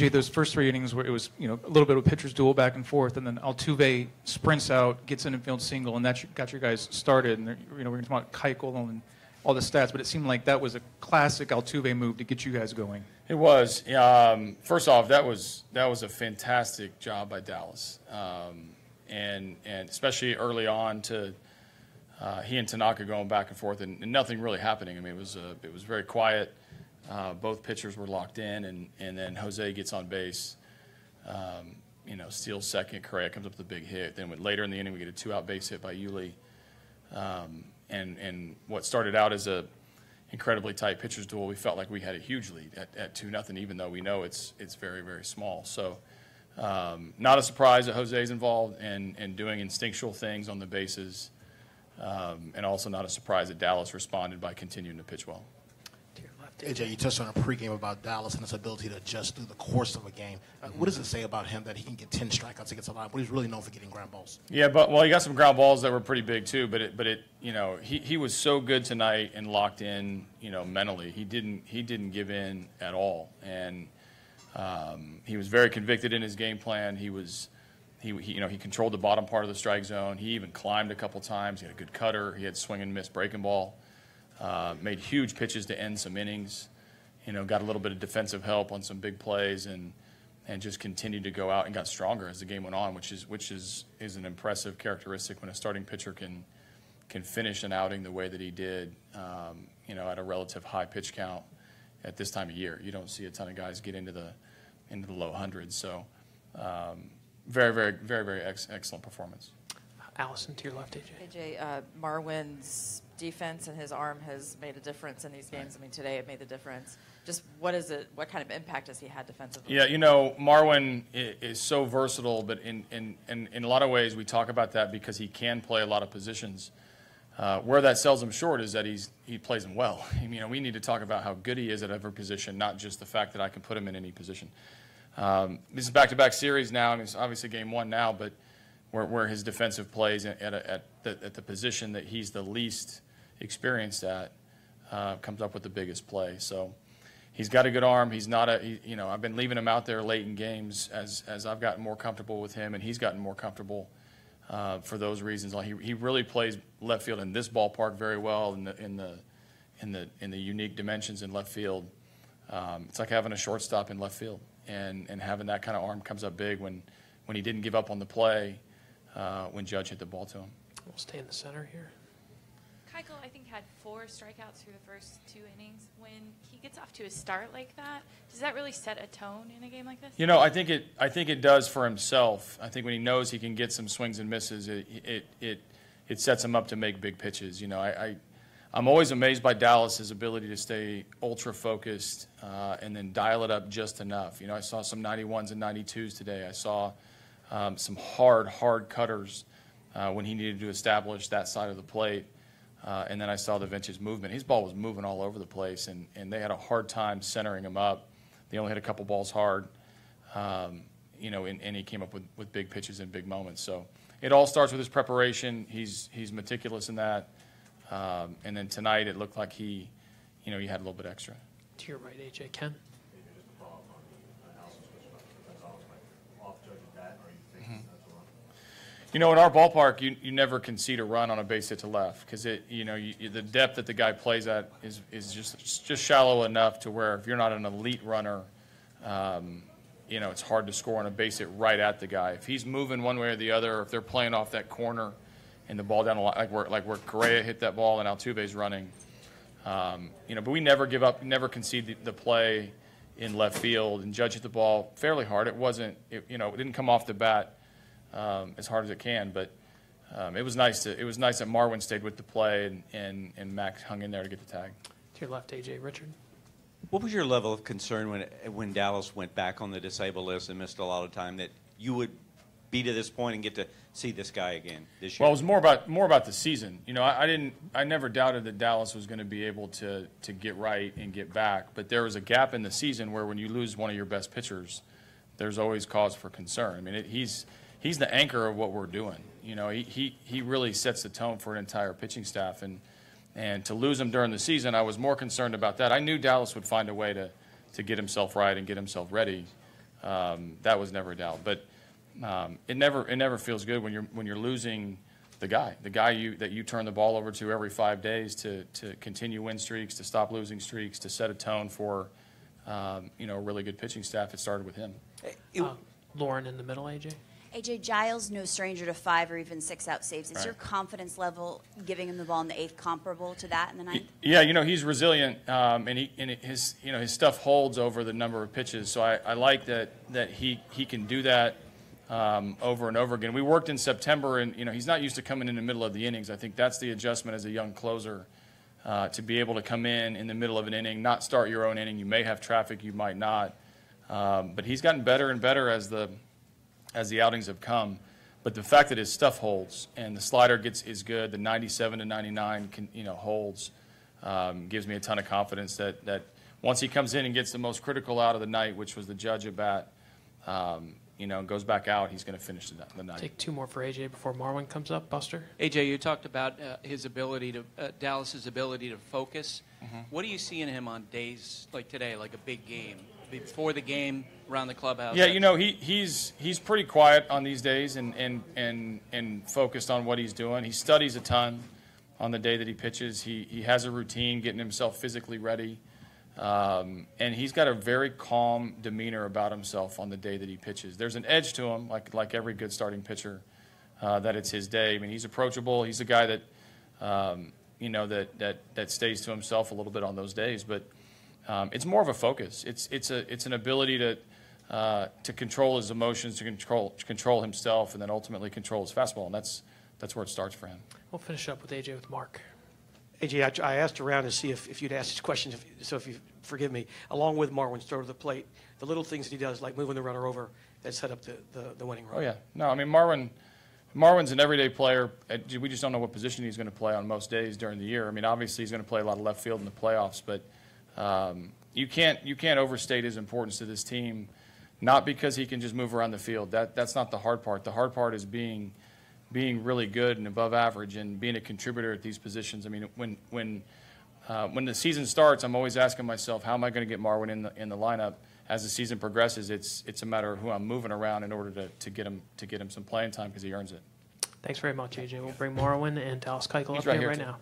Jay, those first 3 innings where it was, a little bit of a pitcher's duel back and forth, and then Altuve sprints out, gets an infield single, and that got your guys started. And we're going to talk about Keuchel and all the stats, but it seemed like that was a classic Altuve move to get you guys going. It was. First off, that was a fantastic job by Dallas, and especially early on to he and Tanaka going back and forth, and nothing really happening. I mean, it was very quiet. Both pitchers were locked in, and then Jose gets on base, steals second. Correa comes up with a big hit. Then later in the inning, we get a 2-out base hit by Yuli. And what started out as a incredibly tight pitcher's duel, we felt like we had a huge lead at 2-0, even though we know it's very, very small. So not a surprise that Jose's involved and doing instinctual things on the bases, and also not a surprise that Dallas responded by continuing to pitch well. AJ, you touched on a pregame about Dallas and his ability to adjust through the course of a game. What does it say about him that he can get 10 strikeouts against a line, but he's really known for getting ground balls? Yeah, he got some ground balls that were pretty big too. But he was so good tonight and locked in, mentally. He didn't give in at all, and he was very convicted in his game plan. He controlled the bottom part of the strike zone. He even climbed a couple times. He had a good cutter. He had swing and miss breaking ball. Made huge pitches to end some innings, got a little bit of defensive help on some big plays, and just continued to go out and got stronger as the game went on, which is an impressive characteristic when a starting pitcher can finish an outing the way that he did, at a relative high pitch count at this time of year. You don't see a ton of guys get into the low hundreds, so very, very, very, very excellent performance. Allison, to your left, AJ. AJ, Marwin's defense and his arm has made a difference in these games. I mean, today it made the difference. Just what kind of impact has he had defensively? Yeah, Marwin is so versatile, but in a lot of ways we talk about that because he can play a lot of positions. Where that sells him short is that he plays them well. We need to talk about how good he is at every position, not just the fact that I can put him in any position. This is back-to-back series now, and it's obviously game 1 now, but where his defensive plays at the position that he's the least experienced at comes up with the biggest play. So he's got a good arm. He's not I've been leaving him out there late in games as I've gotten more comfortable with him, and he's gotten more comfortable for those reasons. He really plays left field in this ballpark very well in the unique dimensions in left field. It's like having a shortstop in left field, and having that kind of arm comes up big when he didn't give up on the play when Judge hit the ball to him. We'll stay in the center here. Keuchel, I think, had 4 strikeouts through the first 2 innings. When he gets off to a start like that, does that really set a tone in a game like this? I think it does for himself. I think when he knows he can get some swings and misses, it sets him up to make big pitches. I'm always amazed by Dallas's ability to stay ultra focused and then dial it up just enough. I saw some 91s and 92s today. I saw some hard cutters when he needed to establish that side of the plate. And then I saw the vintage movement. His ball was moving all over the place, and they had a hard time centering him up. They only hit a couple balls hard, and he came up with big pitches and big moments. So it all starts with his preparation. He's meticulous in that. And then tonight it looked like he had a little bit extra. To your right, AJ. Ken? In our ballpark, you never concede a run on a base hit to left because the depth that the guy plays at is just shallow enough to where if you're not an elite runner, it's hard to score on a base hit right at the guy. If he's moving one way or the other, or if they're playing off that corner and the ball down the line, like where Correa hit that ball and Altuve's running, but we never give up, never concede the play in left field, and Judge hit the ball fairly hard. It didn't come off the bat as hard as it can, but it was nice that Marwin stayed with the play and Max hung in there to get the tag. To your left, AJ. Richard? What was your level of concern when Dallas went back on the disabled list and missed a lot of time that you would be to this point and get to see this guy again this year? Well, it was more about the season. I never doubted that Dallas was going to be able to get right and get back, but there was a gap in the season where when you lose one of your best pitchers, there's always cause for concern. He's the anchor of what we're doing. He really sets the tone for an entire pitching staff, and to lose him during the season, I was more concerned about that. I knew Dallas would find a way to get himself right and get himself ready. That was never a doubt. But it never feels good when you're losing the guy that you turn the ball over to every 5 days to continue win streaks, to stop losing streaks, to set a tone for a really good pitching staff. It started with him. Lauren in the middle, AJ. AJ, Giles, no stranger to 5 or even 6-out saves. Is Right. your confidence level giving him the ball in the 8th comparable to that in the 9th? Yeah, he's resilient, and his stuff holds over the number of pitches. So I like that he can do that over and over again. We worked in September, and he's not used to coming in the middle of the innings. I think that's the adjustment as a young closer, to be able to come in the middle of an inning, not start your own inning. You may have traffic, you might not, but he's gotten better and better as the outings have come. But the fact that his stuff holds and the slider is good, the 97 to 99 holds, gives me a ton of confidence that once he comes in and gets the most critical out of the night, which was the judge at bat, goes back out, he's going to finish the night. Take 2 more for AJ before Marwin comes up. Buster? AJ, you talked about his ability to Dallas's ability to focus. Mm-hmm. What do you see in him on days like today, like a big game, before the game, around the clubhouse? Yeah, he's pretty quiet on these days and focused on what he's doing. He studies a ton on the day that he pitches. He has a routine, getting himself physically ready. And he's got a very calm demeanor about himself on the day that he pitches. There's an edge to him, like every good starting pitcher, that it's his day. I mean, he's approachable. He's a guy that, that stays to himself a little bit on those days. But it's more of a focus. It's an ability to control his emotions, to control himself, and then ultimately control his fastball. And that's where it starts for him. We'll finish up with AJ with Mark. AJ, I asked around to see if you'd ask these questions, so if you forgive me. Along with Marwin's throw to the plate, the little things that he does, like moving the runner over, that set up the winning run. Oh, yeah. No, I mean, Marwin's an everyday player. We just don't know what position he's going to play on most days during the year. I mean, obviously he's going to play a lot of left field in the playoffs, but you can't overstate his importance to this team, not because he can just move around the field. That's not the hard part. The hard part is being really good and above average and being a contributor at these positions. I mean, when the season starts, I'm always asking myself, how am I going to get Marwin in the lineup? As the season progresses, it's a matter of who I'm moving around in order to get him some playing time because he earns it. Thanks very much, AJ. We'll bring Marwin and Dallas Keuchel up right here here, right now.